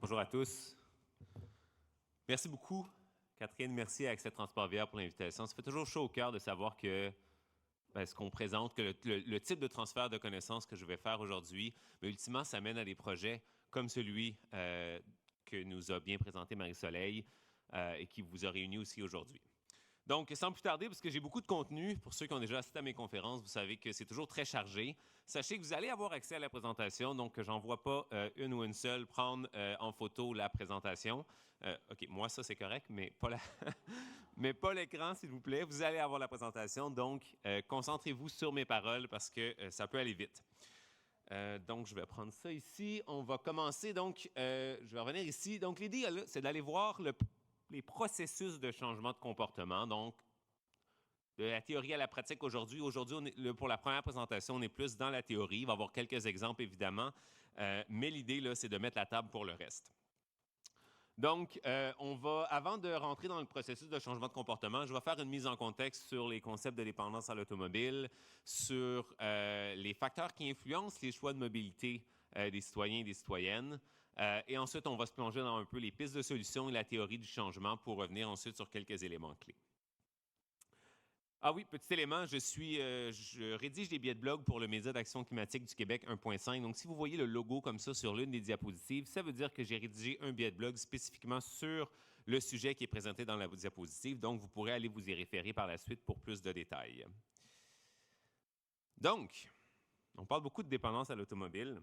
Bonjour à tous. Merci beaucoup, Catherine. Merci à Accès Transport VR pour l'invitation. Ça fait toujours chaud au cœur de savoir que ce qu'on présente, que le type de transfert de connaissances que je vais faire aujourd'hui, mais ultimement, ça mène à des projets comme celui que nous a bien présenté Marie-Soleil et qui vous a réunis aussi aujourd'hui. Donc, sans plus tarder, parce que j'ai beaucoup de contenu, pour ceux qui ont déjà assisté à mes conférences, vous savez que c'est toujours très chargé. Sachez que vous allez avoir accès à la présentation, donc j'en vois pas une ou une seule prendre en photo la présentation. OK, moi, ça, c'est correct, mais pas mais pas l'écran, s'il vous plaît. Vous allez avoir la présentation, donc concentrez-vous sur mes paroles parce que ça peut aller vite. Donc, je vais prendre ça ici. On va commencer. Donc, je vais revenir ici. Donc, l'idée, là, c'est d'aller voir les processus de changement de comportement. Donc, de la théorie à la pratique aujourd'hui. Aujourd'hui, pour la première présentation, on est plus dans la théorie. Il va y avoir quelques exemples, évidemment. Mais l'idée, là, c'est de mettre la table pour le reste. Donc, avant de rentrer dans le processus de changement de comportement, je vais faire une mise en contexte sur les concepts de dépendance à l'automobile, sur les facteurs qui influencent les choix de mobilité des citoyens et des citoyennes. Et ensuite, on va se plonger dans un peu les pistes de solutions et la théorie du changement pour revenir ensuite sur quelques éléments clés. Ah oui, petit élément, je rédige des billets de blog pour le Média d'action climatique du Québec 1.5. Donc, si vous voyez le logo comme ça sur l'une des diapositives, ça veut dire que j'ai rédigé un billet de blog spécifiquement sur le sujet qui est présenté dans la diapositive. Donc, vous pourrez aller vous y référer par la suite pour plus de détails. Donc, on parle beaucoup de dépendance à l'automobile.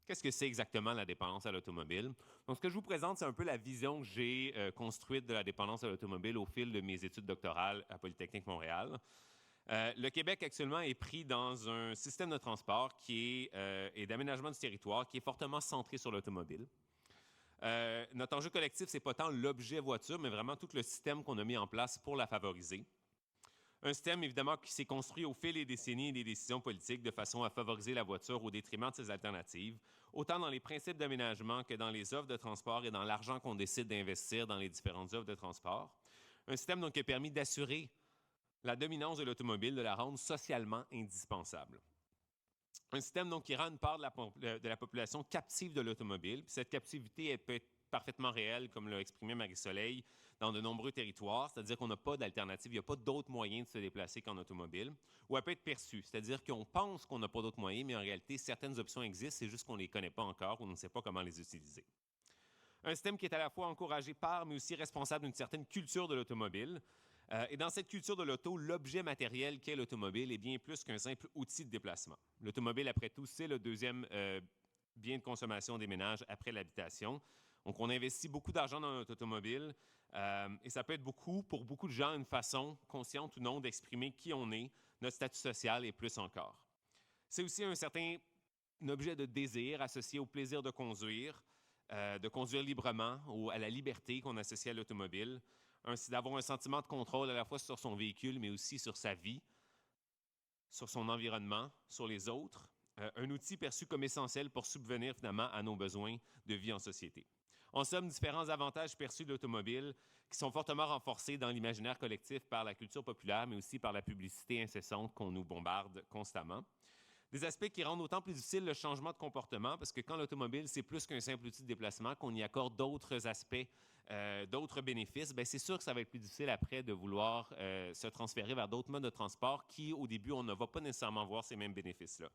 Qu'est-ce que c'est exactement la dépendance à l'automobile? Donc, ce que je vous présente, c'est un peu la vision que j'ai construite de la dépendance à l'automobile au fil de mes études doctorales à Polytechnique Montréal. Le Québec, actuellement, est pris dans un système de transport et d'aménagement du territoire qui est fortement centré sur l'automobile. Notre enjeu collectif, ce n'est pas tant l'objet voiture, mais vraiment tout le système qu'on a mis en place pour la favoriser. Un système, évidemment, qui s'est construit au fil des décennies et des décisions politiques de façon à favoriser la voiture au détriment de ses alternatives, autant dans les principes d'aménagement que dans les offres de transport et dans l'argent qu'on décide d'investir dans les différentes offres de transport. Un système donc, qui a permis d'assurer la dominance de l'automobile, de la rendre socialement indispensable. Un système donc, qui rend une part de la population captive de l'automobile. Puis cette captivité, elle peut être parfaitement réelle, comme l'a exprimé Marie-Soleil, dans de nombreux territoires, c'est-à-dire qu'on n'a pas d'alternative, il n'y a pas d'autres moyens de se déplacer qu'en automobile, ou elle peut être perçue, c'est-à-dire qu'on pense qu'on n'a pas d'autres moyens, mais en réalité, certaines options existent, c'est juste qu'on ne les connaît pas encore ou on ne sait pas comment les utiliser. Un système qui est à la fois encouragé par, mais aussi responsable d'une certaine culture de l'automobile. Et dans cette culture de l'auto, l'objet matériel qu'est l'automobile est bien plus qu'un simple outil de déplacement. L'automobile, après tout, c'est le deuxième bien de consommation des ménages après l'habitation. Donc, on investit beaucoup d'argent dans notre automobile et ça peut être beaucoup, pour beaucoup de gens, une façon, consciente ou non, d'exprimer qui on est, notre statut social et plus encore. C'est aussi un certain objet de désir associé au plaisir de conduire librement ou à la liberté qu'on associe à l'automobile, d'avoir un sentiment de contrôle à la fois sur son véhicule, mais aussi sur sa vie, sur son environnement, sur les autres. Un outil perçu comme essentiel pour subvenir finalement à nos besoins de vie en société. En somme, différents avantages perçus de l'automobile qui sont fortement renforcés dans l'imaginaire collectif par la culture populaire, mais aussi par la publicité incessante qu'on nous bombarde constamment. Des aspects qui rendent d'autant plus difficile le changement de comportement, parce que quand l'automobile, c'est plus qu'un simple outil de déplacement, qu'on y accorde d'autres aspects, d'autres bénéfices, bien, c'est sûr que ça va être plus difficile après de vouloir se transférer vers d'autres modes de transport qui, au début, on ne va pas nécessairement voir ces mêmes bénéfices-là.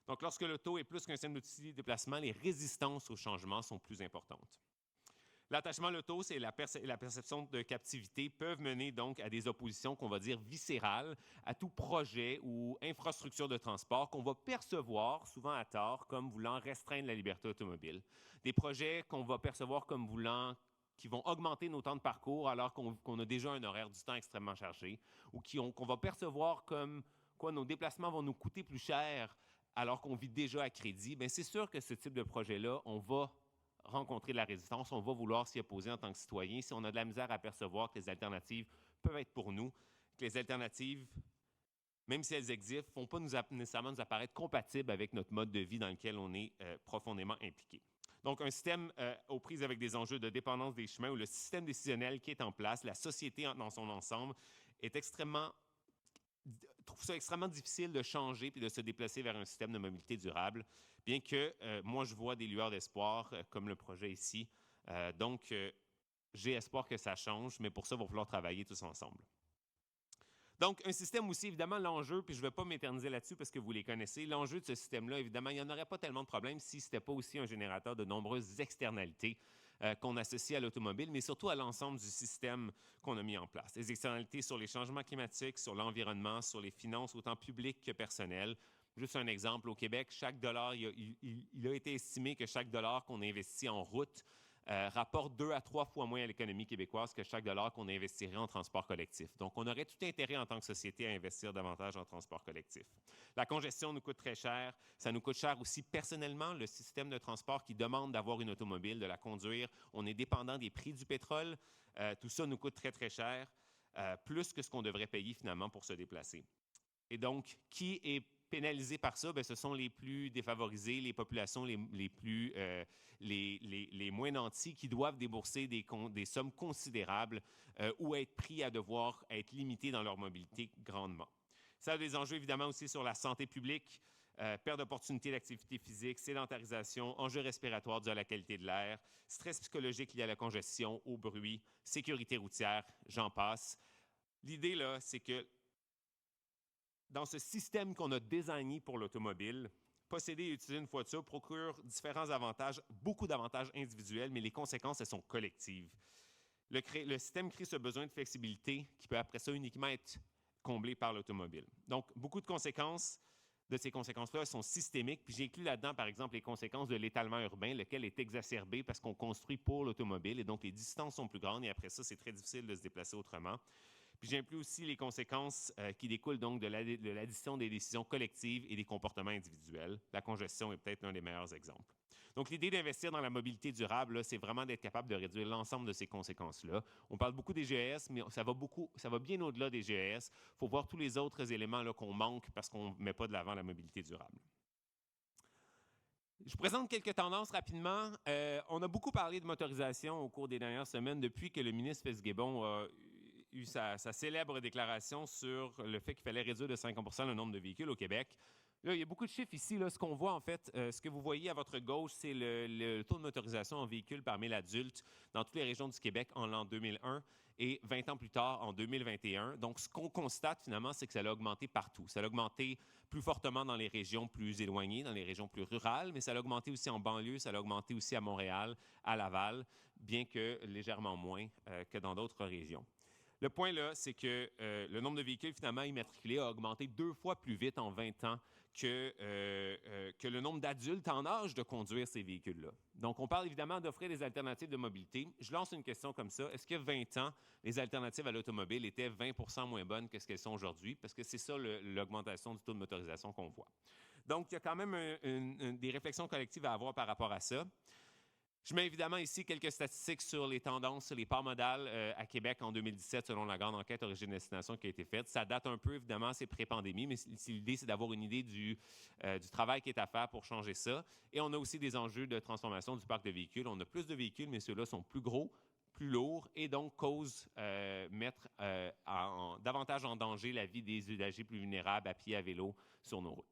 Donc, lorsque l'auto est plus qu'un simple outil de déplacement, les résistances au changement sont plus importantes. L'attachement à l'auto et la perception de captivité peuvent mener donc à des oppositions qu'on va dire viscérales à tout projet ou infrastructure de transport qu'on va percevoir, souvent à tort, comme voulant restreindre la liberté automobile. Des projets qu'on va percevoir comme qui vont augmenter nos temps de parcours alors qu'on a déjà un horaire du temps extrêmement chargé, ou qu'on va percevoir comme quoi nos déplacements vont nous coûter plus cher alors qu'on vit déjà à crédit. Bien, c'est sûr que ce type de projet-là, on va rencontrer de la résistance, on va vouloir s'y opposer en tant que citoyen. Si on a de la misère à percevoir que les alternatives peuvent être pour nous, que les alternatives, même si elles existent, ne vont pas nécessairement nous apparaître compatibles avec notre mode de vie dans lequel on est profondément impliqué. Donc, un système aux prises avec des enjeux de dépendance des chemins où le système décisionnel qui est en place, la société dans son ensemble, est extrêmement trouve ça extrêmement difficile de changer puis de se déplacer vers un système de mobilité durable, bien que moi, je vois des lueurs d'espoir, comme le projet ici. Donc, j'ai espoir que ça change, mais pour ça, il va falloir travailler tous ensemble. Donc, un système aussi, évidemment, l'enjeu, puis je ne vais pas m'éterniser là-dessus parce que vous les connaissez, l'enjeu de ce système-là, évidemment, il n'y en aurait pas tellement de problèmes si ce n'était pas aussi un générateur de nombreuses externalités qu'on associe à l'automobile, mais surtout à l'ensemble du système qu'on a mis en place. Les externalités sur les changements climatiques, sur l'environnement, sur les finances, autant publiques que personnelles. Juste un exemple, au Québec, chaque dollar, il a été estimé que chaque dollar qu'on investit en route rapporte 2 à 3 fois moins à l'économie québécoise que chaque dollar qu'on investirait en transport collectif. Donc, on aurait tout intérêt en tant que société à investir davantage en transport collectif. La congestion nous coûte très cher. Ça nous coûte cher aussi personnellement, le système de transport qui demande d'avoir une automobile, de la conduire. On est dépendant des prix du pétrole. Tout ça nous coûte très, très cher, plus que ce qu'on devrait payer finalement pour se déplacer. Et donc, qui est pénalisé par ça? Bien, ce sont les plus défavorisés, les populations les moins nantis qui doivent débourser des sommes considérables ou être pris à devoir être limités dans leur mobilité grandement. Ça a des enjeux évidemment aussi sur la santé publique, perte d'opportunités d'activité physique, sédentarisation, enjeux respiratoires dus à la qualité de l'air, stress psychologique lié à la congestion, au bruit, sécurité routière, j'en passe. L'idée, là, c'est que dans ce système qu'on a designé pour l'automobile, posséder et utiliser une voiture procure différents avantages, beaucoup d'avantages individuels, mais les conséquences, elles sont collectives. Le système crée ce besoin de flexibilité qui peut après ça uniquement être comblé par l'automobile. Donc, beaucoup de conséquences de ces conséquences-là sont systémiques, puis j'ai inclus là-dedans, par exemple, les conséquences de l'étalement urbain, lequel est exacerbé parce qu'on construit pour l'automobile, et donc les distances sont plus grandes, et après ça, c'est très difficile de se déplacer autrement. Puis j'inclus aussi les conséquences qui découlent donc de l'addition des décisions collectives et des comportements individuels. La congestion est peut-être l'un des meilleurs exemples. Donc l'idée d'investir dans la mobilité durable, c'est vraiment d'être capable de réduire l'ensemble de ces conséquences-là. On parle beaucoup des GES, mais ça va bien au-delà des GES. Il faut voir tous les autres éléments là, qu'on manque parce qu'on ne met pas de l'avant la mobilité durable. Je présente quelques tendances rapidement. On a beaucoup parlé de motorisation au cours des dernières semaines depuis que le ministre Fitzgibbon a eu sa célèbre déclaration sur le fait qu'il fallait réduire de 50 % le nombre de véhicules au Québec. Là, il y a beaucoup de chiffres ici. Là, ce qu'on voit, en fait, ce que vous voyez à votre gauche, c'est le taux de motorisation en véhicules par 1000 adultes dans toutes les régions du Québec en l'an 2001 et 20 ans plus tard, en 2021. Donc, ce qu'on constate, finalement, c'est que ça a augmenté partout. Ça a augmenté plus fortement dans les régions plus éloignées, dans les régions plus rurales, mais ça a augmenté aussi en banlieue, ça a augmenté aussi à Montréal, à Laval, bien que légèrement moins que dans d'autres régions. Le point, là, c'est que le nombre de véhicules finalement immatriculés a augmenté 2 fois plus vite en 20 ans que le nombre d'adultes en âge de conduire ces véhicules-là. Donc, on parle évidemment d'offrir des alternatives de mobilité. Je lance une question comme ça. Est-ce qu'il y a 20 ans, les alternatives à l'automobile étaient 20 % moins bonnes que ce qu'elles sont aujourd'hui? Parce que c'est ça l'augmentation du taux de motorisation qu'on voit. Donc, il y a quand même des réflexions collectives à avoir par rapport à ça. Je mets évidemment ici quelques statistiques sur les tendances, les parts modales à Québec en 2017, selon la grande enquête origine-destination qui a été faite. Ça date un peu, évidemment, c'est pré-pandémie, mais l'idée, c'est d'avoir une idée du travail qui est à faire pour changer ça. Et on a aussi des enjeux de transformation du parc de véhicules. On a plus de véhicules, mais ceux-là sont plus gros, plus lourds, et donc mettre davantage en danger la vie des usagers plus vulnérables à pied, à vélo, sur nos routes.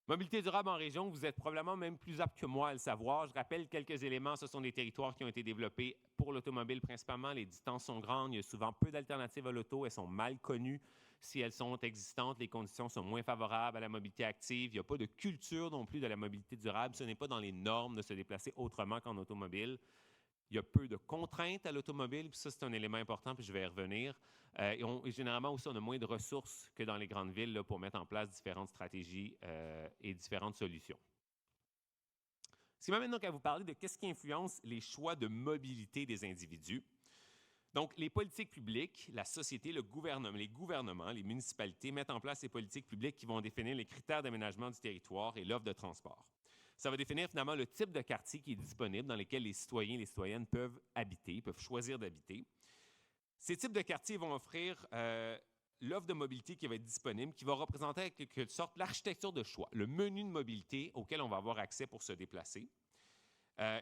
Mobilité durable en région, vous êtes probablement même plus apte que moi à le savoir. Je rappelle quelques éléments. Ce sont des territoires qui ont été développés pour l'automobile principalement. Les distances sont grandes. Il y a souvent peu d'alternatives à l'auto. Elles sont mal connues. Si elles sont existantes, les conditions sont moins favorables à la mobilité active. Il n'y a pas de culture non plus de la mobilité durable. Ce n'est pas dans les normes de se déplacer autrement qu'en automobile. Il y a peu de contraintes à l'automobile, puis ça, c'est un élément important, puis je vais y revenir. Et généralement aussi, on a moins de ressources que dans les grandes villes là, pour mettre en place différentes stratégies et différentes solutions. Ce qui m'amène donc à vous parler de qu'est-ce qui influence les choix de mobilité des individus. Donc, les politiques publiques, la société, les gouvernements, les municipalités mettent en place ces politiques publiques qui vont définir les critères d'aménagement du territoire et l'offre de transport. Ça va définir finalement le type de quartier qui est disponible dans lequel les citoyens et les citoyennes peuvent habiter, peuvent choisir d'habiter. Ces types de quartiers vont offrir l'offre de mobilité qui va être disponible, qui va représenter en quelque sorte l'architecture de choix, le menu de mobilité auquel on va avoir accès pour se déplacer.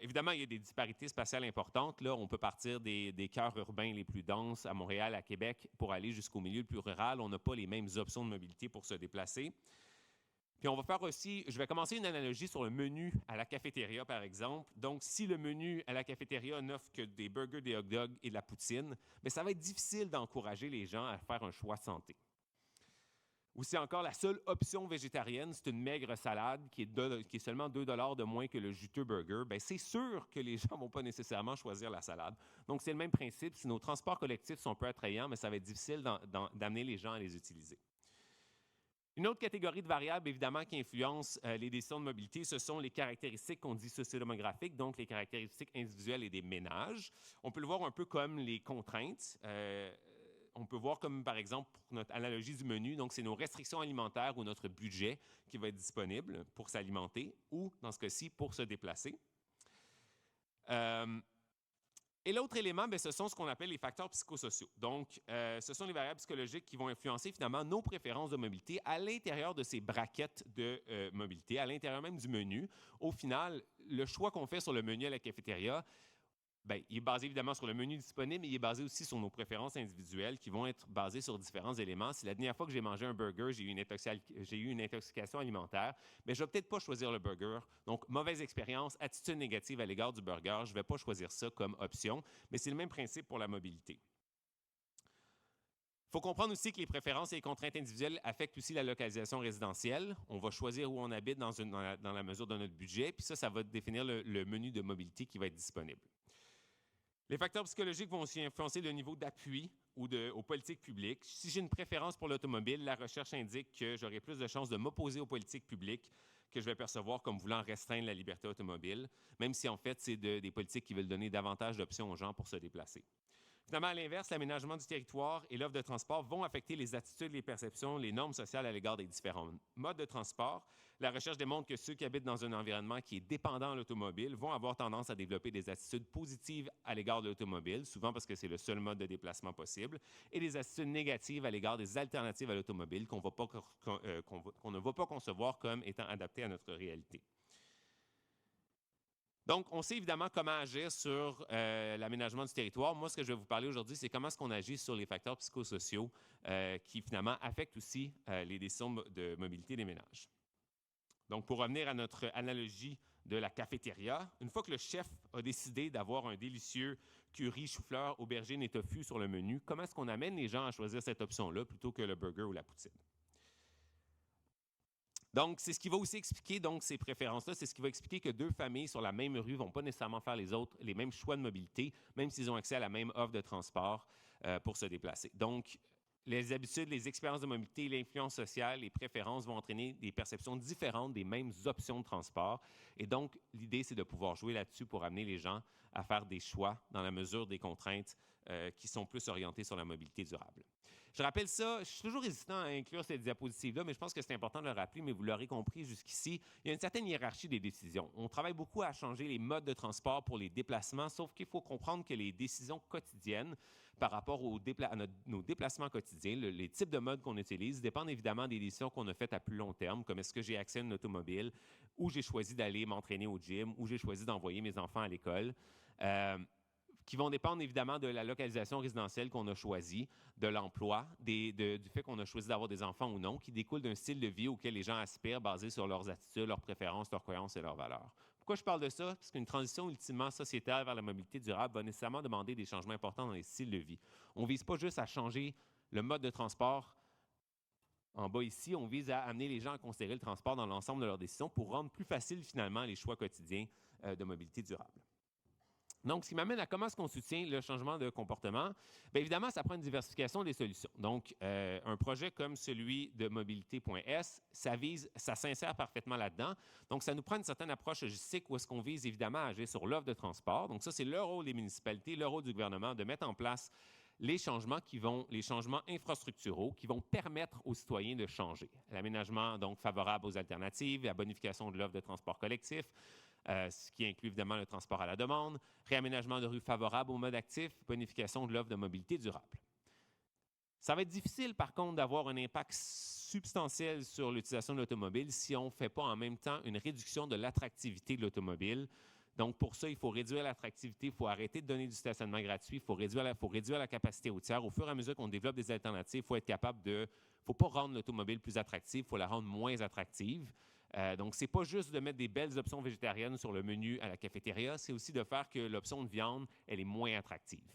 Évidemment, il y a des disparités spatiales importantes. Là, on peut partir des cœurs urbains les plus denses, à Montréal, à Québec, pour aller jusqu'au milieu le plus rural. On n'a pas les mêmes options de mobilité pour se déplacer. Puis on va faire aussi, je vais commencer une analogie sur le menu à la cafétéria, par exemple. Donc, si le menu à la cafétéria n'offre que des burgers, des hot dogs et de la poutine, bien, ça va être difficile d'encourager les gens à faire un choix santé. Ou si encore la seule option végétarienne, c'est une maigre salade qui est seulement 2 $ de moins que le juteux burger, bien, c'est sûr que les gens ne vont pas nécessairement choisir la salade. Donc, c'est le même principe. Si nos transports collectifs sont peu attrayants, mais ça va être difficile d'amener les gens à les utiliser. Une autre catégorie de variables, évidemment, qui influencent les décisions de mobilité, ce sont les caractéristiques qu'on dit sociodémographiques, donc les caractéristiques individuelles et des ménages. On peut le voir un peu comme les contraintes. On peut voir comme, par exemple, pour notre analogie du menu, donc c'est nos restrictions alimentaires ou notre budget qui va être disponible pour s'alimenter ou, dans ce cas-ci, pour se déplacer. Et l'autre élément, bien, ce sont ce qu'on appelle les facteurs psychosociaux. Donc, ce sont les variables psychologiques qui vont influencer finalement nos préférences de mobilité à l'intérieur de ces braquettes de mobilité, à l'intérieur même du menu. Au final, le choix qu'on fait sur le menu à la cafétéria, bien, il est basé évidemment sur le menu disponible, mais il est basé aussi sur nos préférences individuelles qui vont être basées sur différents éléments. Si la dernière fois que j'ai mangé un burger, j'ai eu une intoxication alimentaire, mais je ne vais peut-être pas choisir le burger. Donc, mauvaise expérience, attitude négative à l'égard du burger, je ne vais pas choisir ça comme option, mais c'est le même principe pour la mobilité. Il faut comprendre aussi que les préférences et les contraintes individuelles affectent aussi la localisation résidentielle. On va choisir où on habite dans la mesure de notre budget, puis ça va définir le menu de mobilité qui va être disponible. Les facteurs psychologiques vont aussi influencer le niveau d'appui aux politiques publiques. Si j'ai une préférence pour l'automobile, la recherche indique que j'aurai plus de chances de m'opposer aux politiques publiques que je vais percevoir comme voulant restreindre la liberté automobile, même si en fait, c'est des politiques qui veulent donner davantage d'options aux gens pour se déplacer. Finalement, à l'inverse, l'aménagement du territoire et l'offre de transport vont affecter les attitudes, les perceptions, les normes sociales à l'égard des différents modes de transport. La recherche démontre que ceux qui habitent dans un environnement qui est dépendant de l'automobile vont avoir tendance à développer des attitudes positives à l'égard de l'automobile, souvent parce que c'est le seul mode de déplacement possible, et des attitudes négatives à l'égard des alternatives à l'automobile qu'on ne va pas concevoir comme étant adaptées à notre réalité. Donc, on sait évidemment comment agir sur l'aménagement du territoire. Moi, ce que je vais vous parler aujourd'hui, c'est comment est-ce qu'on agit sur les facteurs psychosociaux qui, finalement, affectent aussi les décisions de mobilité des ménages. Donc, pour revenir à notre analogie de la cafétéria, une fois que le chef a décidé d'avoir un délicieux curry, chou-fleur, aubergine et tofu sur le menu, comment est-ce qu'on amène les gens à choisir cette option-là plutôt que le burger ou la poutine? Donc, c'est ce qui va aussi expliquer ces préférences-là. C'est ce qui va expliquer que deux familles sur la même rue ne vont pas nécessairement faire les mêmes choix de mobilité, même s'ils ont accès à la même offre de transport pour se déplacer. Donc, les habitudes, les expériences de mobilité, l'influence sociale, les préférences vont entraîner des perceptions différentes des mêmes options de transport. Et donc, l'idée, c'est de pouvoir jouer là-dessus pour amener les gens à faire des choix dans la mesure des contraintes qui sont plus orientées sur la mobilité durable. Je rappelle ça, je suis toujours hésitant à inclure cette diapositive-là, mais je pense que c'est important de le rappeler, mais vous l'aurez compris jusqu'ici, il y a une certaine hiérarchie des décisions. On travaille beaucoup à changer les modes de transport pour les déplacements, sauf qu'il faut comprendre que les décisions quotidiennes par rapport à nos déplacements quotidiens, les types de modes qu'on utilise, dépendent évidemment des décisions qu'on a faites à plus long terme, comme est-ce que j'ai accès à une automobile, ou j'ai choisi d'aller m'entraîner au gym, ou j'ai choisi d'envoyer mes enfants à l'école. Qui vont dépendre évidemment de la localisation résidentielle qu'on a choisie, de l'emploi, du fait qu'on a choisi d'avoir des enfants ou non, qui découle d'un style de vie auquel les gens aspirent basé sur leurs attitudes, leurs préférences, leurs croyances et leurs valeurs. Pourquoi je parle de ça? Parce qu'une transition ultimement sociétale vers la mobilité durable va nécessairement demander des changements importants dans les styles de vie. On ne vise pas juste à changer le mode de transport en bas ici, on vise à amener les gens à considérer le transport dans l'ensemble de leurs décisions pour rendre plus facile finalement les choix quotidiens de mobilité durable. Donc, ce qui m'amène à comment est-ce qu'on soutient le changement de comportement? Bien évidemment, ça prend une diversification des solutions. Donc, un projet comme celui de mobilité.s, ça s'insère parfaitement là-dedans. Donc, ça nous prend une certaine approche logistique où est-ce qu'on vise évidemment à agir sur l'offre de transport. Donc, ça, c'est le rôle des municipalités, le rôle du gouvernement de mettre en place les changements infrastructuraux qui vont permettre aux citoyens de changer. L'aménagement, donc, favorable aux alternatives, la bonification de l'offre de transport collectif, ce qui inclut évidemment le transport à la demande, réaménagement de rues favorables au mode actif, bonification de l'offre de mobilité durable. Ça va être difficile, par contre, d'avoir un impact substantiel sur l'utilisation de l'automobile si on ne fait pas en même temps une réduction de l'attractivité de l'automobile Donc, pour ça, il faut réduire l'attractivité, il faut arrêter de donner du stationnement gratuit, il faut réduire la capacité routière. Au fur et à mesure qu'on développe des alternatives, il faut être capable de... Il ne faut pas rendre l'automobile plus attractive, il faut la rendre moins attractive. Donc, ce n'est pas juste de mettre des belles options végétariennes sur le menu à la cafétéria, c'est aussi de faire que l'option de viande, elle est moins attractive.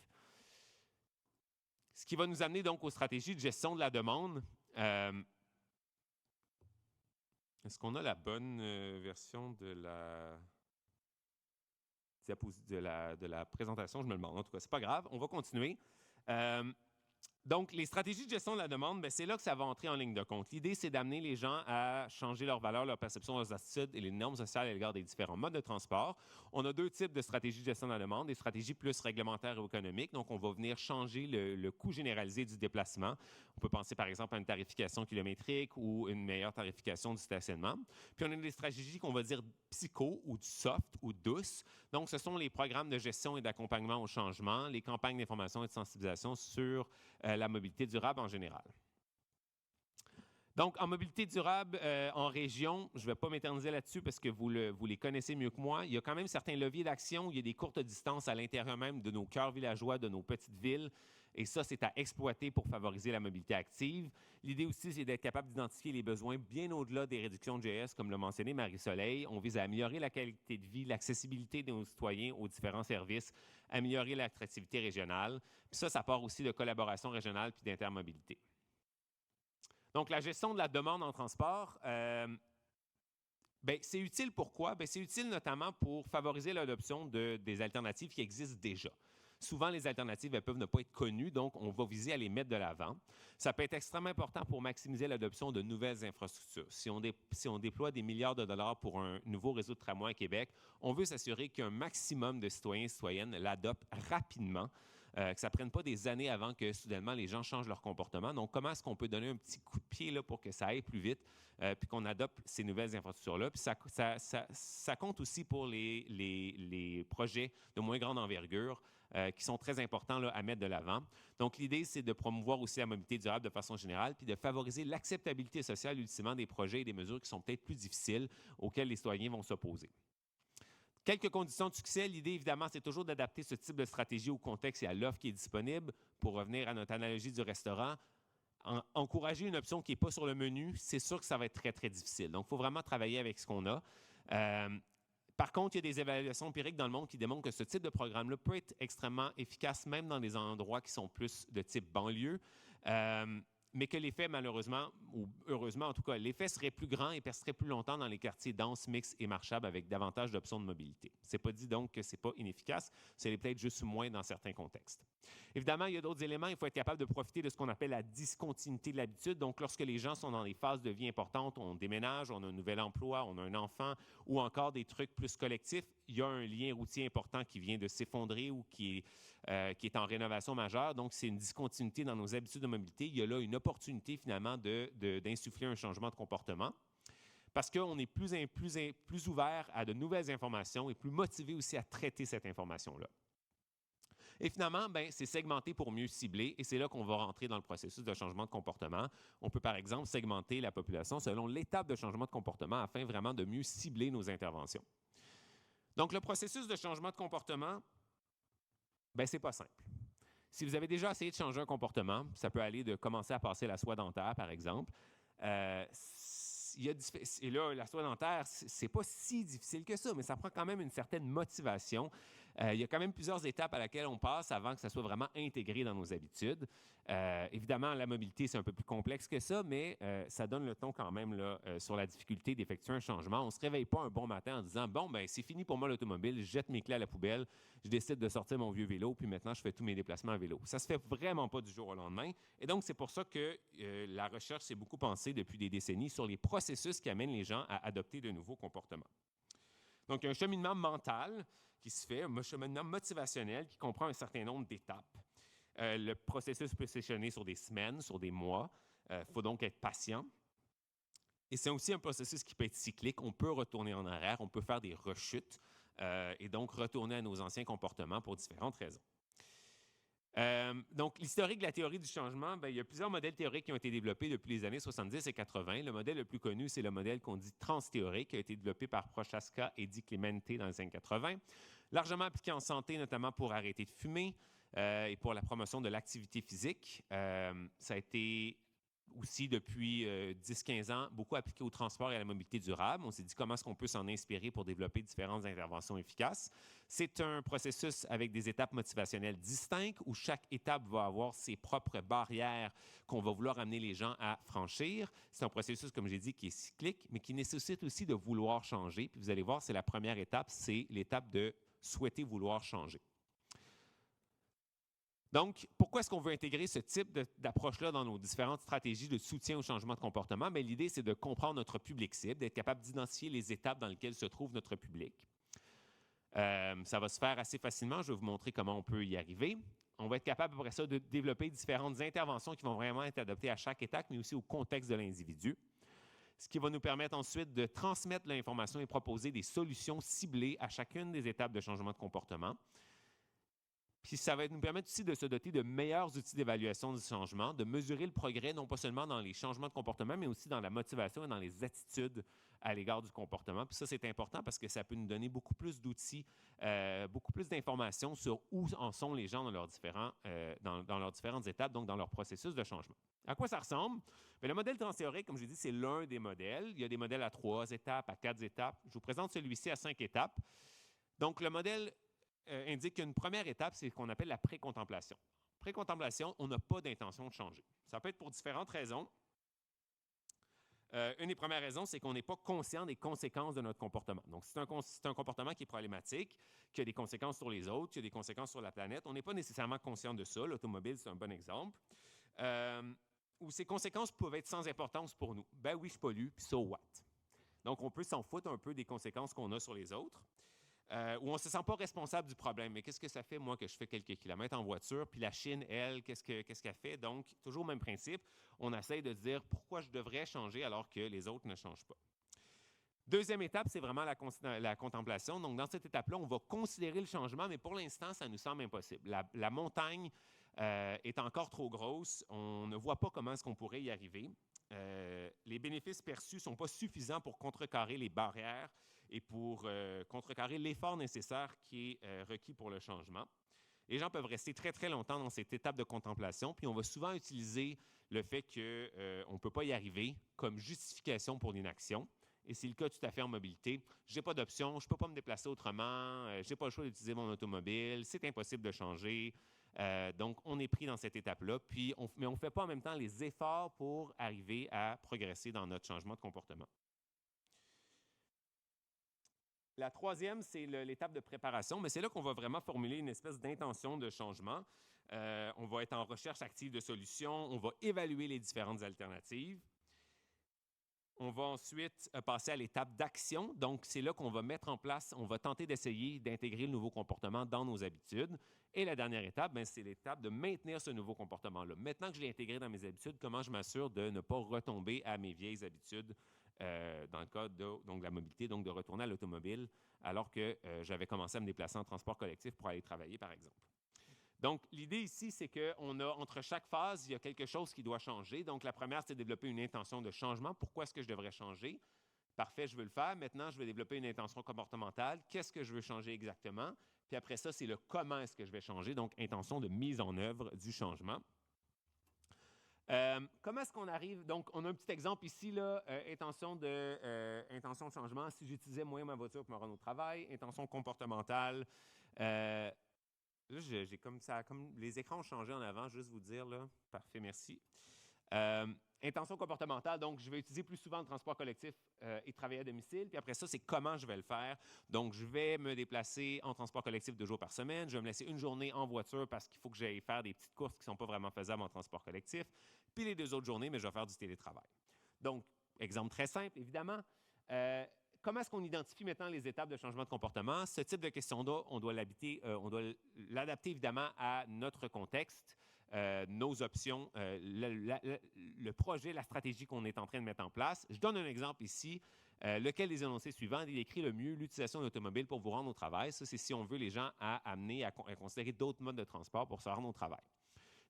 Ce qui va nous amener donc aux stratégies de gestion de la demande. Est-ce qu'on a la bonne version de la présentation? Je me le demande. En tout cas, ce n'est pas grave. On va continuer. Donc, les stratégies de gestion de la demande, c'est là que ça va entrer en ligne de compte. L'idée, c'est d'amener les gens à changer leurs valeurs, leur perception, leurs attitudes et les normes sociales à l'égard des différents modes de transport. On a deux types de stratégies de gestion de la demande, des stratégies plus réglementaires ou économiques. Donc, on va venir changer le coût généralisé du déplacement. On peut penser, par exemple, à une tarification kilométrique ou une meilleure tarification du stationnement. Puis, on a des stratégies qu'on va dire psycho ou soft ou douces. Donc, ce sont les programmes de gestion et d'accompagnement au changement, les campagnes d'information et de sensibilisation sur la mobilité durable en général. Donc, en mobilité durable en région, je ne vais pas m'éterniser là-dessus parce que vous les connaissez mieux que moi. Il y a quand même certains leviers d'action. Il y a des courtes distances à l'intérieur même de nos cœurs villageois, de nos petites villes. Et ça, c'est à exploiter pour favoriser la mobilité active. L'idée aussi, c'est d'être capable d'identifier les besoins bien au-delà des réductions de GS, comme l'a mentionné Marie-Soleil. On vise à améliorer la qualité de vie, l'accessibilité de nos citoyens aux différents services, améliorer l'attractivité régionale. Puis ça part aussi de collaboration régionale puis d'intermobilité. Donc, la gestion de la demande en transport, c'est utile pourquoi? C'est utile notamment pour favoriser l'adoption des alternatives qui existent déjà. Souvent, les alternatives elles peuvent ne pas être connues, donc on va viser à les mettre de l'avant. Ça peut être extrêmement important pour maximiser l'adoption de nouvelles infrastructures. Si on déploie des milliards de dollars pour un nouveau réseau de tramway à Québec, on veut s'assurer qu'un maximum de citoyens et citoyennes l'adoptent rapidement, que ça ne prenne pas des années avant que soudainement les gens changent leur comportement. Donc, comment est-ce qu'on peut donner un petit coup de pied là, pour que ça aille plus vite, puis qu'on adopte ces nouvelles infrastructures-là? Puis ça compte aussi pour les projets de moins grande envergure qui sont très importants là, à mettre de l'avant. Donc, l'idée, c'est de promouvoir aussi la mobilité durable de façon générale, puis de favoriser l'acceptabilité sociale ultimement des projets et des mesures qui sont peut-être plus difficiles auxquelles les citoyens vont s'opposer. Quelques conditions de succès. L'idée, évidemment, c'est toujours d'adapter ce type de stratégie au contexte et à l'offre qui est disponible. Pour revenir à notre analogie du restaurant, encourager une option qui n'est pas sur le menu, c'est sûr que ça va être très, très difficile. Donc, il faut vraiment travailler avec ce qu'on a. Par contre, il y a des évaluations empiriques dans le monde qui démontrent que ce type de programme-là peut être extrêmement efficace, même dans des endroits qui sont plus de type banlieue. Mais que l'effet, malheureusement, ou heureusement en tout cas, l'effet serait plus grand et percerait plus longtemps dans les quartiers denses, mixtes et marchables avec davantage d'options de mobilité. Ce n'est pas dit donc que ce n'est pas inefficace, c'est peut-être juste moins dans certains contextes. Évidemment, il y a d'autres éléments. Il faut être capable de profiter de ce qu'on appelle la discontinuité de l'habitude. Donc, lorsque les gens sont dans des phases de vie importantes, on déménage, on a un nouvel emploi, on a un enfant ou encore des trucs plus collectifs, il y a un lien routier important qui vient de s'effondrer ou qui est en rénovation majeure. Donc, c'est une discontinuité dans nos habitudes de mobilité. Il y a là une opportunité, finalement, d'insuffler un changement de comportement parce qu'on est plus ouvert à de nouvelles informations et plus motivé aussi à traiter cette information-là. Et finalement, c'est segmenté pour mieux cibler et c'est là qu'on va rentrer dans le processus de changement de comportement. On peut, par exemple, segmenter la population selon l'étape de changement de comportement afin vraiment de mieux cibler nos interventions. Donc, le processus de changement de comportement, c'est pas simple. Si vous avez déjà essayé de changer un comportement, ça peut aller de commencer à passer la soie dentaire, par exemple. Et là, la soie dentaire, c'est pas si difficile que ça, mais ça prend quand même une certaine motivation. Il y a quand même plusieurs étapes à laquelle on passe avant que ça soit vraiment intégré dans nos habitudes. Évidemment, la mobilité, c'est un peu plus complexe que ça, mais ça donne le ton quand même là, sur la difficulté d'effectuer un changement. On ne se réveille pas un bon matin en disant « Bon, c'est fini pour moi l'automobile, je jette mes clés à la poubelle, je décide de sortir mon vieux vélo, puis maintenant, je fais tous mes déplacements à vélo. » Ça ne se fait vraiment pas du jour au lendemain. Et donc, c'est pour ça que la recherche s'est beaucoup pensée depuis des décennies sur les processus qui amènent les gens à adopter de nouveaux comportements. Donc, il y a un cheminement mental qui se fait, un cheminement motivationnel qui comprend un certain nombre d'étapes. Le processus peut s'échelonner sur des semaines, sur des mois. Il faut donc être patient. Et c'est aussi un processus qui peut être cyclique. On peut retourner en arrière, on peut faire des rechutes et donc retourner à nos anciens comportements pour différentes raisons. Donc, l'historique de la théorie du changement, il y a plusieurs modèles théoriques qui ont été développés depuis les années 70 et 80. Le modèle le plus connu, c'est le modèle qu'on dit transthéorique, qui a été développé par Prochaska et Di Clemente dans les années 80, largement appliqué en santé, notamment pour arrêter de fumer et pour la promotion de l'activité physique. Ça a été aussi depuis 10-15 ans, beaucoup appliqué au transport et à la mobilité durable. On s'est dit comment est-ce qu'on peut s'en inspirer pour développer différentes interventions efficaces. C'est un processus avec des étapes motivationnelles distinctes où chaque étape va avoir ses propres barrières qu'on va vouloir amener les gens à franchir. C'est un processus, comme j'ai dit, qui est cyclique, mais qui nécessite aussi de vouloir changer. Puis vous allez voir, c'est la première étape, c'est l'étape de souhaiter vouloir changer. Donc, pourquoi est-ce qu'on veut intégrer ce type d'approche-là dans nos différentes stratégies de soutien au changement de comportement? Bien, l'idée, c'est de comprendre notre public cible, d'être capable d'identifier les étapes dans lesquelles se trouve notre public. Ça va se faire assez facilement. Je vais vous montrer comment on peut y arriver. On va être capable, après ça, de développer différentes interventions qui vont vraiment être adaptées à chaque étape, mais aussi au contexte de l'individu. Ce qui va nous permettre ensuite de transmettre l'information et proposer des solutions ciblées à chacune des étapes de changement de comportement. Puis ça va nous permettre aussi de se doter de meilleurs outils d'évaluation du changement, de mesurer le progrès, non pas seulement dans les changements de comportement, mais aussi dans la motivation et dans les attitudes à l'égard du comportement. Puis ça, c'est important parce que ça peut nous donner beaucoup plus d'outils, beaucoup plus d'informations sur où en sont les gens dans leurs différentes étapes, donc dans leur processus de changement. À quoi ça ressemble? Bien, le modèle transthéorique, comme je l'ai dit, c'est l'un des modèles. Il y a des modèles à 3 étapes, à 4 étapes. Je vous présente celui-ci à 5 étapes. Donc, le modèle indique qu'une première étape, c'est ce qu'on appelle la pré-contemplation. Pré-contemplation, on n'a pas d'intention de changer. Ça peut être pour différentes raisons. Une des premières raisons, c'est qu'on n'est pas conscient des conséquences de notre comportement. Donc, c'est un comportement qui est problématique, qui a des conséquences sur les autres, qui a des conséquences sur la planète. On n'est pas nécessairement conscient de ça. L'automobile, c'est un bon exemple. Où ces conséquences peuvent être sans importance pour nous. Ben oui, je pollue, puis so what? Donc, on peut s'en foutre un peu des conséquences qu'on a sur les autres. Où on ne se sent pas responsable du problème. Mais qu'est-ce que ça fait, moi, que je fais quelques kilomètres en voiture, puis la Chine, elle, qu'est-ce qu'elle fait? Donc, toujours le même principe, on essaie de se dire pourquoi je devrais changer alors que les autres ne changent pas. Deuxième étape, c'est vraiment la contemplation. Donc, dans cette étape-là, on va considérer le changement, mais pour l'instant, ça nous semble impossible. La montagne est encore trop grosse. On ne voit pas comment est-ce qu'on pourrait y arriver. Les bénéfices perçus ne sont pas suffisants pour contrecarrer les barrières et pour contrecarrer l'effort nécessaire qui est requis pour le changement. Les gens peuvent rester très, très longtemps dans cette étape de contemplation, puis on va souvent utiliser le fait qu'on ne peut pas y arriver comme justification pour l'inaction. Et c'est le cas tout à fait en mobilité. Je n'ai pas d'option, je ne peux pas me déplacer autrement, je n'ai pas le choix d'utiliser mon automobile, c'est impossible de changer. Donc, on est pris dans cette étape-là, mais on ne fait pas en même temps les efforts pour arriver à progresser dans notre changement de comportement. La troisième, c'est l'étape de préparation, mais c'est là qu'on va vraiment formuler une espèce d'intention de changement. On va être en recherche active de solutions, on va évaluer les différentes alternatives. On va ensuite passer à l'étape d'action. Donc, c'est là qu'on va mettre en place, on va tenter d'essayer d'intégrer le nouveau comportement dans nos habitudes. Et la dernière étape, c'est l'étape de maintenir ce nouveau comportement-là. Maintenant que je l'ai intégré dans mes habitudes, comment je m'assure de ne pas retomber à mes vieilles habitudes dans le cas de la mobilité, donc de retourner à l'automobile, alors que j'avais commencé à me déplacer en transport collectif pour aller travailler, par exemple. Donc, l'idée ici, c'est qu'on a, entre chaque phase, il y a quelque chose qui doit changer. Donc, la première, c'est de développer une intention de changement. Pourquoi est-ce que je devrais changer? Parfait, je veux le faire. Maintenant, je vais développer une intention comportementale. Qu'est-ce que je veux changer exactement? Puis après ça, c'est le comment est-ce que je vais changer. Donc, intention de mise en œuvre du changement. Comment est-ce qu'on arrive? Donc, on a un petit exemple ici, là, intention de changement. Si j'utilisais moins ma voiture pour me rendre au travail, intention comportementale. Là, j'ai comme ça, comme les écrans ont changé en avant, juste vous dire, là. Parfait, merci. Intention comportementale, donc je vais utiliser plus souvent le transport collectif et travailler à domicile. Puis après ça, c'est comment je vais le faire. Donc, je vais me déplacer en transport collectif 2 jours par semaine. Je vais me laisser une journée en voiture parce qu'il faut que j'aille faire des petites courses qui ne sont pas vraiment faisables en transport collectif. Puis les 2 autres journées, mais je vais faire du télétravail. Donc, exemple très simple, évidemment. Comment est-ce qu'on identifie maintenant les étapes de changement de comportement? Ce type de question-là, on doit l'adapter évidemment à notre contexte, nos options, le projet, la stratégie qu'on est en train de mettre en place. Je donne un exemple ici. Lequel des énoncés suivants décrit le mieux l'utilisation de l'automobile pour vous rendre au travail? Ça, c'est si on veut les gens à amener à considérer d'autres modes de transport pour se rendre au travail.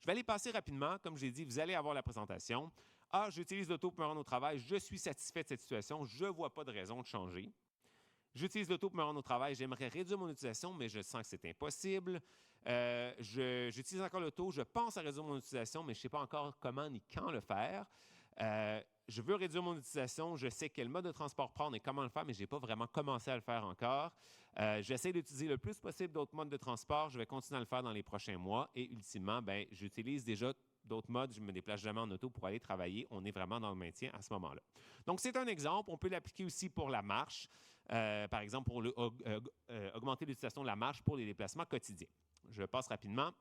Je vais aller passer rapidement. Comme j'ai dit, vous allez avoir la présentation. Ah, j'utilise l'auto pour me rendre au travail. Je suis satisfait de cette situation. Je ne vois pas de raison de changer. J'utilise l'auto pour me rendre au travail. J'aimerais réduire mon utilisation, mais je sens que c'est impossible. J'utilise encore l'auto. Je pense à réduire mon utilisation, mais je ne sais pas encore comment ni quand le faire. Je veux réduire mon utilisation. Je sais quel mode de transport prendre et comment le faire, mais je n'ai pas vraiment commencé à le faire encore. J'essaie d'utiliser le plus possible d'autres modes de transport. Je vais continuer à le faire dans les prochains mois. Et ultimement, j'utilise déjà d'autres modes. Je ne me déplace jamais en auto pour aller travailler. On est vraiment dans le maintien à ce moment-là. Donc, c'est un exemple. On peut l'appliquer aussi pour la marche. Par exemple, pour augmenter l'utilisation de la marche pour les déplacements quotidiens. Je passe rapidement.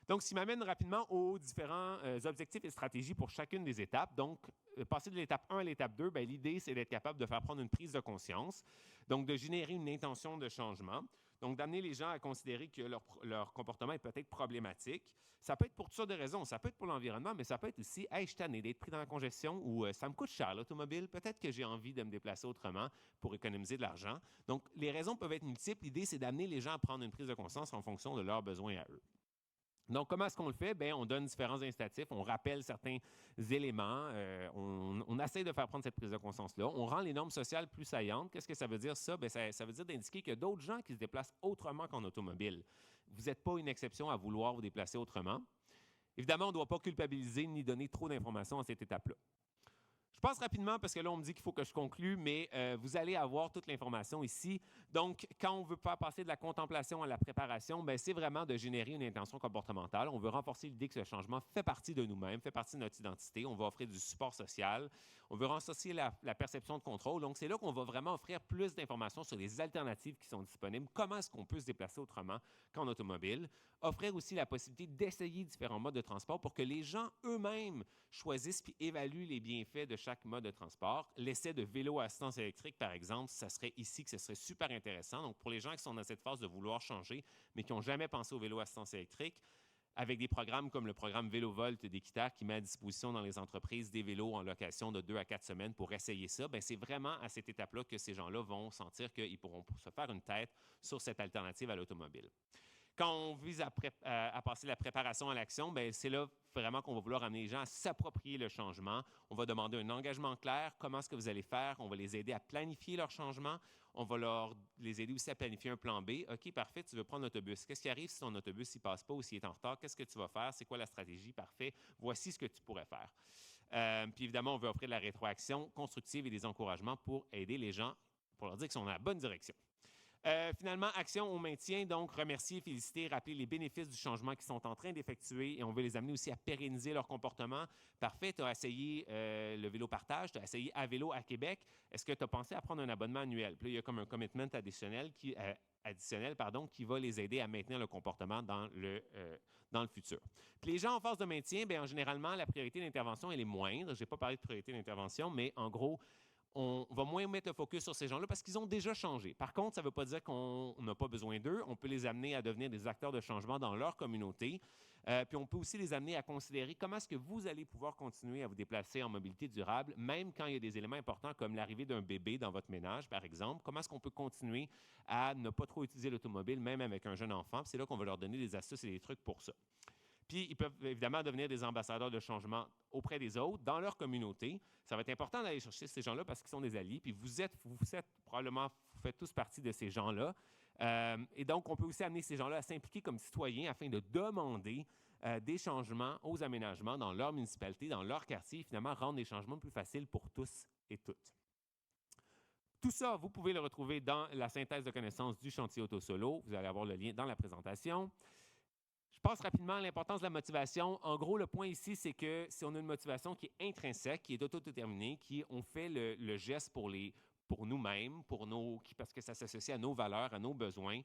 Donc, ce qui m'amène rapidement aux différents objectifs et stratégies pour chacune des étapes. Donc, passer de l'étape 1 à l'étape 2, l'idée, c'est d'être capable de faire prendre une prise de conscience, donc de générer une intention de changement, donc d'amener les gens à considérer que leur comportement est peut-être problématique. Ça peut être pour toutes sortes de raisons. Ça peut être pour l'environnement, mais ça peut être aussi « Hey, je suis tanné d'être pris dans la congestion » ou « Ça me coûte cher l'automobile, peut-être que j'ai envie de me déplacer autrement pour économiser de l'argent. » Donc, les raisons peuvent être multiples. L'idée, c'est d'amener les gens à prendre une prise de conscience en fonction de leurs besoins à eux. Donc, comment est-ce qu'on le fait? On donne différents incitatifs, on rappelle certains éléments, on essaie de faire prendre cette prise de conscience-là, on rend les normes sociales plus saillantes. Qu'est-ce que ça veut dire, ça? Ça veut dire d'indiquer qu'il y a d'autres gens qui se déplacent autrement qu'en automobile. Vous n'êtes pas une exception à vouloir vous déplacer autrement. Évidemment, on ne doit pas culpabiliser ni donner trop d'informations à cette étape-là. Je passe rapidement parce que là, on me dit qu'il faut que je conclue, mais vous allez avoir toute l'information ici. Donc, quand on veut pas passer de la contemplation à la préparation, c'est vraiment de générer une intention comportementale. On veut renforcer l'idée que ce changement fait partie de nous-mêmes, fait partie de notre identité. On va offrir du support social. On veut renforcer la perception de contrôle. Donc, c'est là qu'on va vraiment offrir plus d'informations sur les alternatives qui sont disponibles. Comment est-ce qu'on peut se déplacer autrement qu'en automobile? Offrir aussi la possibilité d'essayer différents modes de transport pour que les gens eux-mêmes choisissent puis évaluent les bienfaits de chaque mode de transport. L'essai de vélo à assistance électrique, par exemple, ça serait ici que ce serait super intéressant. Donc, pour les gens qui sont dans cette phase de vouloir changer, mais qui n'ont jamais pensé au vélo à assistance électrique, avec des programmes comme le programme VéloVolt d'Équiterre qui met à disposition dans les entreprises des vélos en location de 2 à 4 semaines pour essayer ça, c'est vraiment à cette étape-là que ces gens-là vont sentir qu'ils pourront se faire une tête sur cette alternative à l'automobile. Quand on vise à passer la préparation à l'action, c'est là vraiment qu'on va vouloir amener les gens à s'approprier le changement. On va demander un engagement clair. Comment est-ce que vous allez faire? On va les aider à planifier leur changement. On va les aider aussi à planifier un plan B. OK, parfait, tu veux prendre l'autobus. Qu'est-ce qui arrive si ton autobus ne passe pas ou s'il est en retard? Qu'est-ce que tu vas faire? C'est quoi la stratégie? Parfait. Voici ce que tu pourrais faire. Puis évidemment, on veut offrir de la rétroaction constructive et des encouragements pour aider les gens, pour leur dire qu'ils sont dans la bonne direction. Finalement, action au maintien, donc remercier, féliciter, rappeler les bénéfices du changement qu'ils sont en train d'effectuer et on veut les amener aussi à pérenniser leur comportement. Parfait, tu as essayé le vélo partage, tu as essayé à vélo à Québec. Est-ce que tu as pensé à prendre un abonnement annuel? Puis là, il y a comme un commitment additionnel qui va les aider à maintenir le comportement dans le futur. Puis les gens en phase de maintien, généralement, la priorité d'intervention, elle est moindre. Je n'ai pas parlé de priorité d'intervention, mais en gros, on va moins mettre le focus sur ces gens-là parce qu'ils ont déjà changé. Par contre, ça ne veut pas dire qu'on n'a pas besoin d'eux. On peut les amener à devenir des acteurs de changement dans leur communauté. Puis on peut aussi les amener à considérer comment est-ce que vous allez pouvoir continuer à vous déplacer en mobilité durable, même quand il y a des éléments importants comme l'arrivée d'un bébé dans votre ménage, par exemple. Comment est-ce qu'on peut continuer à ne pas trop utiliser l'automobile, même avec un jeune enfant? Puis c'est là qu'on va leur donner des astuces et des trucs pour ça. Puis, ils peuvent évidemment devenir des ambassadeurs de changement auprès des autres, dans leur communauté. Ça va être important d'aller chercher ces gens-là parce qu'ils sont des alliés. Puis, vous faites tous partie de ces gens-là. Et donc, on peut aussi amener ces gens-là à s'impliquer comme citoyens afin de demander des changements aux aménagements dans leur municipalité, dans leur quartier, et finalement rendre les changements plus faciles pour tous et toutes. Tout ça, vous pouvez le retrouver dans la synthèse de connaissances du chantier Autosolo. Vous allez avoir le lien dans la présentation. Je passe rapidement à l'importance de la motivation. En gros, le point ici, c'est que si on a une motivation qui est intrinsèque, qui est autodéterminée, on fait le geste pour nous-mêmes, parce que ça s'associe à nos valeurs, à nos besoins,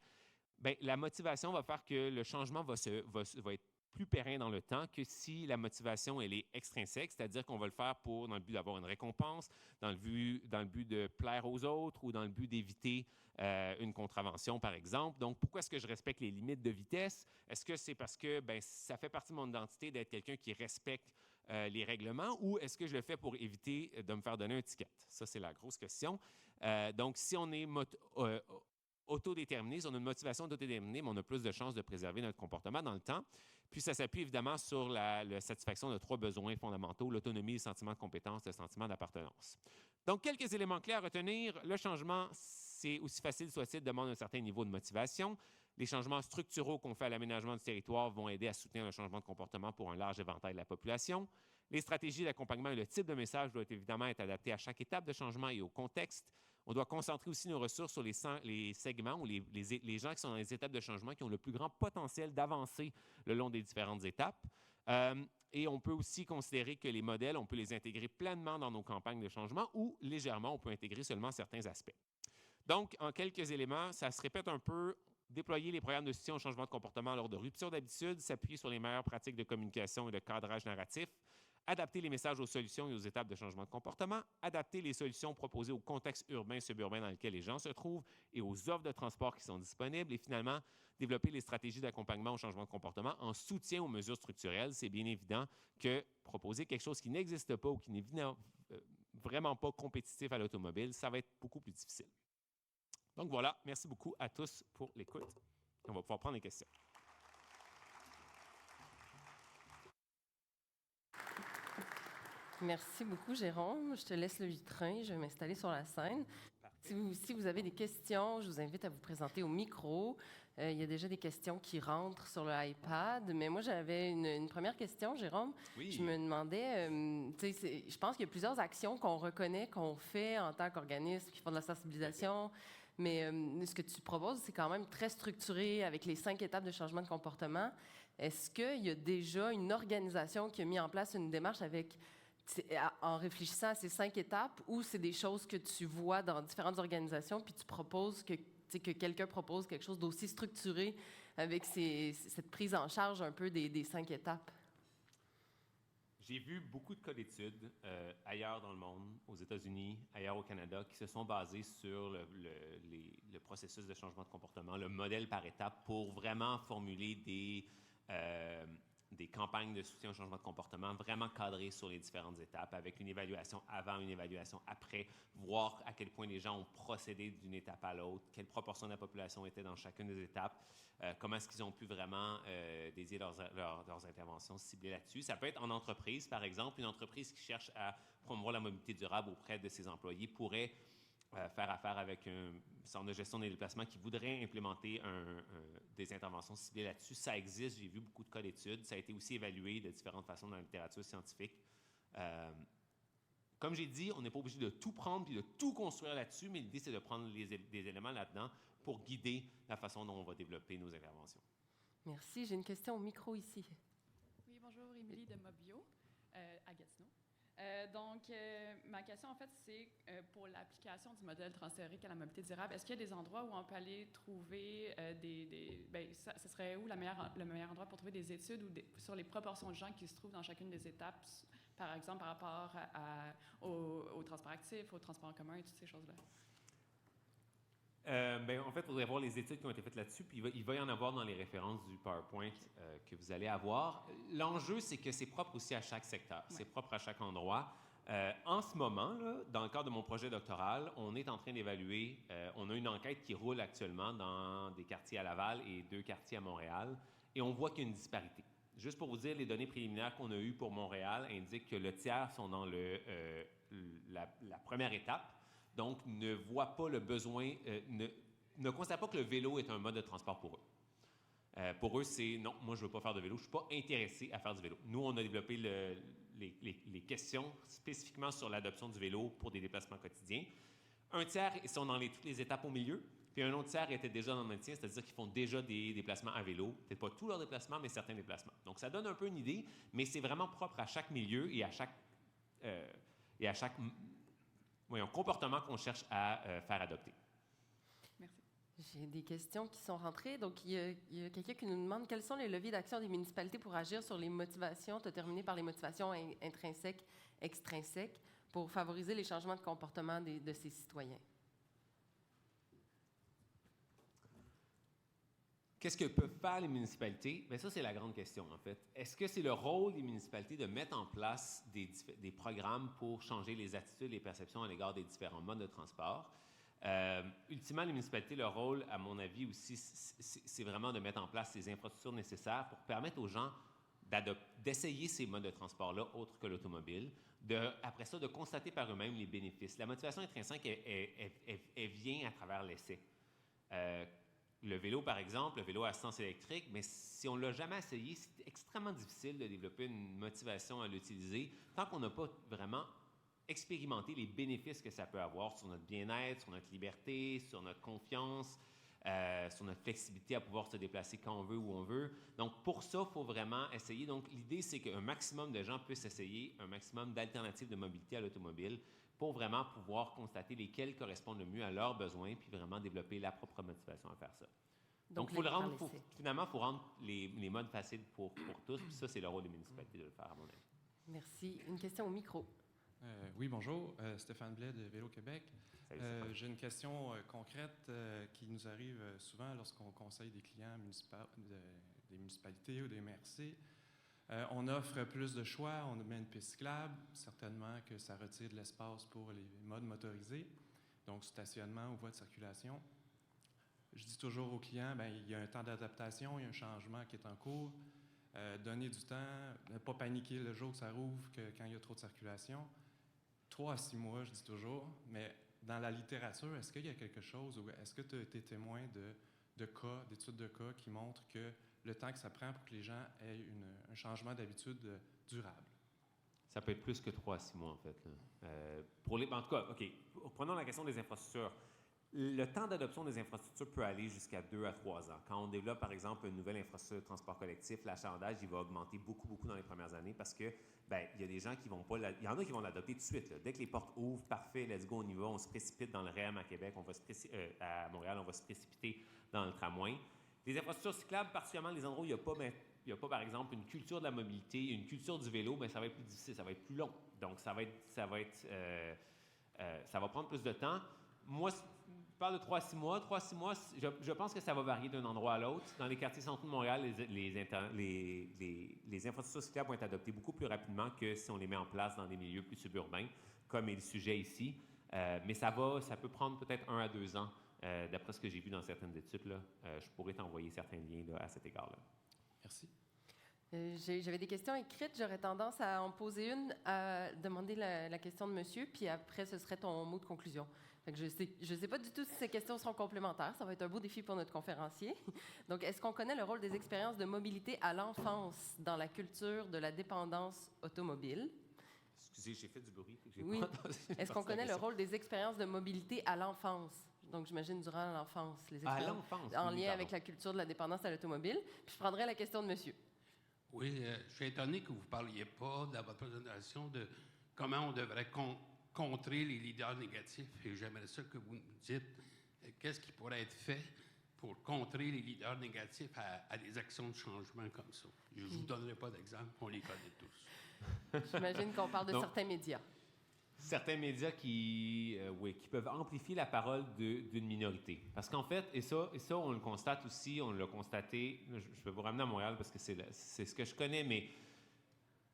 la motivation va faire que le changement va être plus périn dans le temps que si la motivation elle est extrinsèque, c'est-à-dire qu'on va le faire dans le but d'avoir une récompense, dans le but de plaire aux autres ou dans le but d'éviter une contravention, par exemple. Donc, pourquoi est-ce que je respecte les limites de vitesse? Est-ce que c'est parce que ça fait partie de mon identité d'être quelqu'un qui respecte les règlements ou est-ce que je le fais pour éviter de me faire donner un ticket? Ça, c'est la grosse question. Donc, si on est autodéterminé, si on a une motivation autodéterminée, mais on a plus de chances de préserver notre comportement dans le temps. Puis, ça s'appuie évidemment sur la satisfaction de 3 besoins fondamentaux, l'autonomie, le sentiment de compétence, le sentiment d'appartenance. Donc, quelques éléments clés à retenir. Le changement, c'est aussi facile soit-il, demande un certain niveau de motivation. Les changements structuraux qu'on fait à l'aménagement du territoire vont aider à soutenir le changement de comportement pour un large éventail de la population. Les stratégies d'accompagnement et le type de message doivent évidemment être adaptés à chaque étape de changement et au contexte. On doit concentrer aussi nos ressources sur les segments ou les gens qui sont dans les étapes de changement qui ont le plus grand potentiel d'avancer le long des différentes étapes. Et on peut aussi considérer que les modèles, on peut les intégrer pleinement dans nos campagnes de changement ou légèrement, on peut intégrer seulement certains aspects. Donc, en quelques éléments, ça se répète un peu. Déployer les programmes de soutien au changement de comportement lors de rupture d'habitude, s'appuyer sur les meilleures pratiques de communication et de cadrage narratif, adapter les messages aux solutions et aux étapes de changement de comportement, adapter les solutions proposées au contexte urbain et suburbain dans lequel les gens se trouvent et aux offres de transport qui sont disponibles, et finalement, développer les stratégies d'accompagnement au changement de comportement en soutien aux mesures structurelles. C'est bien évident que proposer quelque chose qui n'existe pas ou qui n'est vraiment pas compétitif à l'automobile, ça va être beaucoup plus difficile. Donc voilà, merci beaucoup à tous pour l'écoute. On va pouvoir prendre les questions. Merci beaucoup, Jérôme. Je te laisse le vitrin. Je vais m'installer sur la scène. Si vous avez des questions, je vous invite à vous présenter au micro. Il y a déjà des questions qui rentrent sur le iPad. Mais moi, j'avais une première question, Jérôme. Oui. Je me demandais, je pense qu'il y a plusieurs actions qu'on reconnaît, qu'on fait en tant qu'organisme qui font de la sensibilisation. Mais ce que tu proposes, c'est quand même très structuré avec les 5 étapes de changement de comportement. Est-ce qu'il y a déjà une organisation qui a mis en place une démarche en réfléchissant à ces 5 étapes, ou c'est des choses que tu vois dans différentes organisations, puis tu proposes que quelqu'un propose quelque chose d'aussi structuré avec cette prise en charge un peu des 5 étapes? J'ai vu beaucoup de cas d'études ailleurs dans le monde, aux États-Unis, ailleurs au Canada, qui se sont basés sur le processus de changement de comportement, le modèle par étape, pour vraiment formuler des campagnes de soutien au changement de comportement vraiment cadrées sur les différentes étapes, avec une évaluation avant, une évaluation après, voir à quel point les gens ont procédé d'une étape à l'autre, quelle proportion de la population était dans chacune des étapes, comment est-ce qu'ils ont pu vraiment dédier leurs interventions ciblées là-dessus. Ça peut être en entreprise, par exemple. Une entreprise qui cherche à promouvoir la mobilité durable auprès de ses employés pourrait faire affaire avec un centre de gestion des déplacements qui voudrait implémenter des interventions ciblées là-dessus. Ça existe, j'ai vu beaucoup de cas d'études. Ça a été aussi évalué de différentes façons dans la littérature scientifique. Comme j'ai dit, on n'est pas obligé de tout prendre et de tout construire là-dessus, mais l'idée, c'est de prendre des éléments là-dedans pour guider la façon dont on va développer nos interventions. Merci. J'ai une question au micro ici. Oui, bonjour, Émilie de Mobio, à Gatineau. Ma question, en fait, c'est pour l'application du modèle transférique à la mobilité durable. Est-ce qu'il y a des endroits où on peut aller trouver ce serait où le meilleur endroit pour trouver des études sur les proportions de gens qui se trouvent dans chacune des étapes, par exemple par rapport au transport actif, au transport en commun et toutes ces choses-là? En fait, il faudrait voir les études qui ont été faites là-dessus, puis il va y en avoir dans les références du PowerPoint que vous allez avoir. L'enjeu, c'est que c'est propre aussi à chaque secteur, c'est propre à chaque endroit. En ce moment, là, dans le cadre de mon projet doctoral, on est en train d'évaluer, on a une enquête qui roule actuellement dans des quartiers à Laval et 2 quartiers à Montréal, et on voit qu'il y a une disparité. Juste pour vous dire, les données préliminaires qu'on a eues pour Montréal indiquent que le tiers sont dans la première étape. Donc, ne voient pas le besoin, ne constatent pas que le vélo est un mode de transport pour eux. Pour eux, c'est non, moi, je ne veux pas faire de vélo, je ne suis pas intéressé à faire du vélo. Nous, on a développé les questions spécifiquement sur l'adoption du vélo pour des déplacements quotidiens. Un tiers sont dans toutes les étapes au milieu, puis un autre tiers était déjà dans le maintien, c'est-à-dire qu'ils font déjà des déplacements à vélo. Peut-être pas tous leurs déplacements, mais certains déplacements. Donc, ça donne un peu une idée, mais c'est vraiment propre à chaque milieu et à chaque comportement qu'on cherche à faire adopter. Merci. J'ai des questions qui sont rentrées. Donc, il y a quelqu'un qui nous demande quels sont les leviers d'action des municipalités pour agir sur les motivations, terminé par les motivations intrinsèques, extrinsèques, pour favoriser les changements de comportement de ces citoyens. Qu'est-ce que peuvent faire les municipalités? Bien, ça, c'est la grande question, en fait. Est-ce que c'est le rôle des municipalités de mettre en place des programmes pour changer les attitudes et les perceptions à l'égard des différents modes de transport? Ultimement, les municipalités, leur rôle, à mon avis aussi, c'est vraiment de mettre en place les infrastructures nécessaires pour permettre aux gens d'essayer ces modes de transport-là, autres que l'automobile, après ça, de constater par eux-mêmes les bénéfices. La motivation intrinsèque, elle vient à travers l'essai. Le vélo, par exemple, le vélo à assistance électrique, mais si on ne l'a jamais essayé, c'est extrêmement difficile de développer une motivation à l'utiliser tant qu'on n'a pas vraiment expérimenter les bénéfices que ça peut avoir sur notre bien-être, sur notre liberté, sur notre confiance, sur notre flexibilité à pouvoir se déplacer quand on veut, où on veut. Donc, pour ça, il faut vraiment essayer. Donc, l'idée, c'est qu'un maximum de gens puissent essayer un maximum d'alternatives de mobilité à l'automobile pour vraiment pouvoir constater lesquelles correspondent le mieux à leurs besoins puis vraiment développer la propre motivation à faire ça. Donc, finalement, il faut rendre les modes faciles pour tous. Puis ça, c'est le rôle des municipalités de le faire, à mon avis. Merci. Une question au micro. Oui, bonjour. Stéphane Blais de Vélo Québec. J'ai une question concrète qui nous arrive souvent lorsqu'on conseille des clients des municipalités ou des MRC. On offre plus de choix, on met une piste cyclable, certainement que ça retire de l'espace pour les modes motorisés, donc stationnement ou voies de circulation. Je dis toujours aux clients, il y a un temps d'adaptation, il y a un changement qui est en cours. Donner du temps, ne pas paniquer le jour que ça rouvre quand il y a trop de circulation. 3 à 6 mois, je dis toujours, mais dans la littérature, est-ce qu'il y a quelque chose ou est-ce que tu as été témoin d'études de cas qui montrent que le temps que ça prend pour que les gens aient un changement d'habitude durable? Ça peut être plus que 3 à 6 mois, en fait. En tout cas, OK, prenons la question des infrastructures. Le temps d'adoption des infrastructures peut aller jusqu'à 2 à 3 ans. Quand on développe, par exemple, une nouvelle infrastructure de transport collectif, l'achalandage, il va augmenter beaucoup, beaucoup dans les premières années parce que, il y a des gens qui vont pas... Il y en a qui vont l'adopter tout de suite. Là. Dès que les portes ouvrent, parfait, let's go, on y va, on se précipite dans le REM à Québec, à Montréal, on va se précipiter dans le tramway. Les infrastructures cyclables, particulièrement les endroits où il n'y a pas, par exemple, une culture de la mobilité, une culture du vélo, ça va être plus difficile, ça va être plus long. Donc, ça va prendre plus de temps. Moi, je parle de 3 à 6 mois. 3 à 6 mois, je pense que ça va varier d'un endroit à l'autre. Dans les quartiers centraux de Montréal, les infrastructures cyclables vont être adoptées beaucoup plus rapidement que si on les met en place dans des milieux plus suburbains, comme est le sujet ici. Mais ça peut prendre peut-être 1 à 2 ans, d'après ce que j'ai vu dans certaines études. Là. Je pourrais t'envoyer certains liens là, à cet égard-là. Merci. J'avais des questions écrites. J'aurais tendance à en poser une, à demander la question de monsieur, puis après, ce serait ton mot de conclusion. Fait que je ne sais pas du tout si ces questions seront complémentaires. Ça va être un beau défi pour notre conférencier. Donc, est-ce qu'on connaît le rôle des expériences de mobilité à l'enfance dans la culture de la dépendance automobile? Excusez, j'ai fait du bruit. Oui. Est-ce qu'on connaît le rôle des expériences de mobilité à l'enfance? Donc, j'imagine durant l'enfance, les expériences à l'enfance, en lien avec la culture de la dépendance à l'automobile. Puis je prendrai la question de monsieur. Oui, je suis étonné que vous ne parliez pas dans votre présentation de comment on devrait contrer les leaders négatifs. Et j'aimerais ça que vous nous dites qu'est-ce qui pourrait être fait pour contrer les leaders négatifs à des actions de changement comme ça. Je ne vous donnerai pas d'exemple, on les connaît tous. J'imagine qu'on parle de certains médias. Certains médias qui peuvent amplifier la parole d'une minorité. Parce qu'en fait, et ça, on le constate aussi, on l'a constaté, je vais vous ramener à Montréal parce que c'est ce que je connais, mais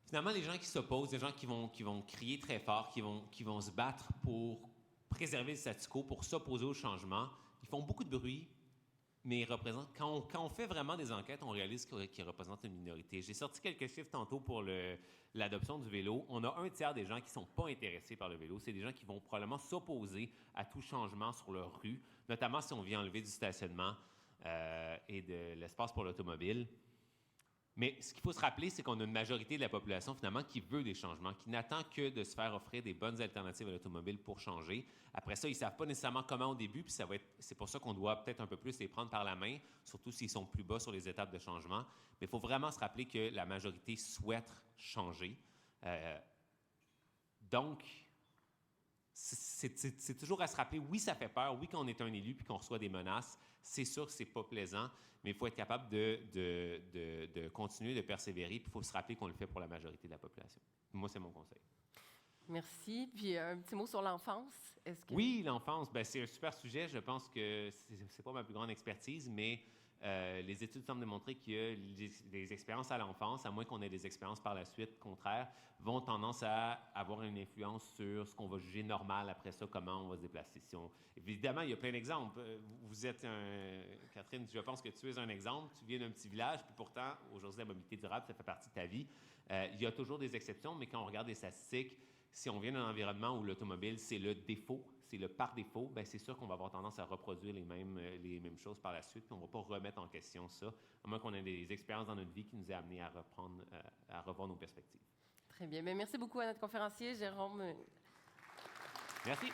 finalement, les gens qui s'opposent, les gens qui vont crier très fort, qui vont se battre pour préserver le statu quo, pour s'opposer au changement, ils font beaucoup de bruit, mais ils représentent, quand on fait vraiment des enquêtes, on réalise qu'ils représentent une minorité. J'ai sorti quelques chiffres tantôt pour l'adoption du vélo. On a 1/3 des gens qui ne sont pas intéressés par le vélo. C'est des gens qui vont probablement s'opposer à tout changement sur leur rue, notamment si on vient enlever du stationnement et de l'espace pour l'automobile. Mais ce qu'il faut se rappeler, c'est qu'on a une majorité de la population, finalement, qui veut des changements, qui n'attend que de se faire offrir des bonnes alternatives à l'automobile pour changer. Après ça, ils ne savent pas nécessairement comment au début, puis c'est pour ça qu'on doit peut-être un peu plus les prendre par la main, surtout s'ils sont plus bas sur les étapes de changement. Mais il faut vraiment se rappeler que la majorité souhaite changer. Donc, c'est toujours à se rappeler, oui, ça fait peur, oui, quand on est un élu puis qu'on reçoit des menaces, c'est sûr que c'est pas plaisant, mais il faut être capable de continuer, de persévérer, puis il faut se rappeler qu'on le fait pour la majorité de la population. Moi, c'est mon conseil. Merci. Puis un petit mot sur l'enfance. Est-ce que... Oui, l'enfance, ben, c'est un super sujet. Je pense que c'est pas ma plus grande expertise, mais les études semblent démontrer que les expériences à l'enfance, à moins qu'on ait des expériences par la suite contraires, vont tendance à avoir une influence sur ce qu'on va juger normal après ça, comment on va se déplacer. Évidemment, il y a plein d'exemples. Vous êtes Catherine, je pense que tu es un exemple. Tu viens d'un petit village, puis pourtant, aujourd'hui, la mobilité durable, ça fait partie de ta vie. Il y a toujours des exceptions, mais quand on regarde les statistiques, si on vient d'un environnement où l'automobile, c'est le défaut, c'est le par défaut, bien, c'est sûr qu'on va avoir tendance à reproduire les mêmes choses par la suite, puis on ne va pas remettre en question ça, à moins qu'on ait des expériences dans notre vie qui nous aient amenés à revoir nos perspectives. Très bien. Bien, merci beaucoup à notre conférencier, Jérôme. Merci.